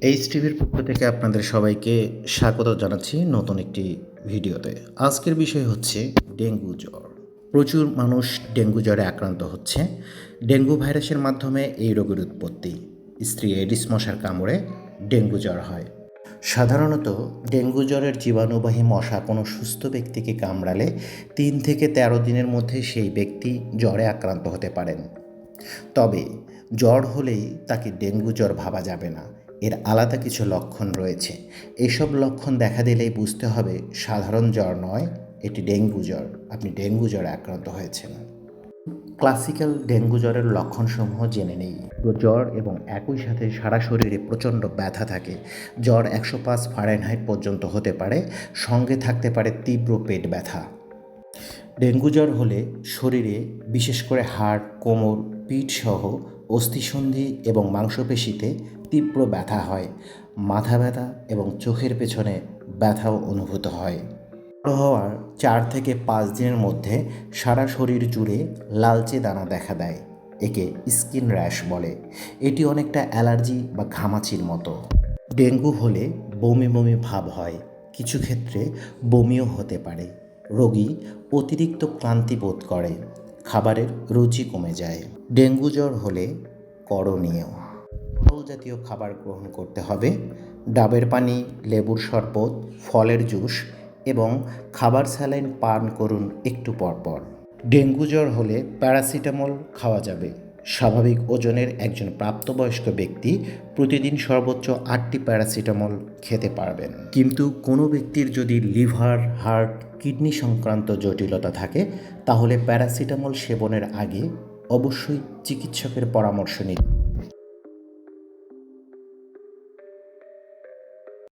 এইচটিভির পক্ষ থেকে আপনাদের সবাইকে স্বাগত জানাচ্ছি নতুন একটি ভিডিওতে। আজকের বিষয় হচ্ছে ডেঙ্গু জ্বর। প্রচুর মানুষ ডেঙ্গু জ্বরে আক্রান্ত হচ্ছে। ডেঙ্গু ভাইরাসের মাধ্যমে এই রোগের উৎপত্তি। স্ত্রী এডিস মশার কামড়ে ডেঙ্গু জ্বর হয়। সাধারণত ডেঙ্গু জ্বরের জীবাণুবাহী মশা কোনো সুস্থ ব্যক্তিকে কামড়ালে 3 থেকে 13 দিনের মধ্যে সেই ব্যক্তি জ্বরে আক্রান্ত হতে পারেন। তবে জ্বর হলেই তাকে ডেঙ্গু জ্বর ভাবা যাবে না, এর আলাদা কিছু লক্ষণ রয়েছে। এসব লক্ষণ দেখা দিলেই বুঝতে হবে সাধারণ জ্বর নয়, এটি ডেঙ্গু জ্বর। আপনি ডেঙ্গু জ্বরে আক্রান্ত হয়েছেন। ক্লাসিক্যাল ডেঙ্গু জ্বরের লক্ষণসমূহ জেনে নেই। জ্বর এবং একই সাথে সারা শরীরে প্রচণ্ড ব্যথা থাকে। জ্বর 105 ফারেনহাইট পর্যন্ত হতে পারে, সঙ্গে থাকতে পারে তীব্র পেট ব্যথা। ডেঙ্গু জ্বর হলে শরীরে বিশেষ করে হাড়, কোমর, পিঠ সহ অস্থিসন্ধি এবং মাংসপেশিতে তীব্র ব্যথা হয়। মাথা ব্যথা এবং চোখের পেছনে ব্যথাও অনুভূত হয়। জ্বর হওয়ার 4 থেকে 5 দিনের মধ্যে সারা শরীর জুড়ে লালচে দানা দেখা দেয়। একে স্কিন র্যাশ বলে। এটি অনেকটা অ্যালার্জি বা ঘামাচির মতো। ডেঙ্গু হলে বমি বমি ভাব হয়, কিছু ক্ষেত্রে বমিও হতে পারে। রোগী অতিরিক্ত ক্লান্তি বোধ করে, খাবারের রুচি কমে যায়। ডেঙ্গু জ্বর হলে করণীয়: ফল জাতীয় খাবার গ্রহণ করতে হবে, ডাবের পানি, লেবুর শরবত, ফলের জুস এবং খাবার স্যালাইন পান করুন একটু পরপর। ডেঙ্গু জ্বর হলে প্যারাসিটামল খাওয়া যাবে। স্বাভাবিক ওজনের একজন প্রাপ্তবয়স্ক ব্যক্তি প্রতিদিন সর্বোচ্চ 8টি প্যারাসিটামল খেতে পারবেন। কিন্তু কোনো ব্যক্তির যদি লিভার, হার্ট, কিডনি সংক্রান্ত জটিলতা থাকে তাহলে প্যারাসিটামল সেবনের আগে অবশ্যই চিকিৎসকের পরামর্শ নিন।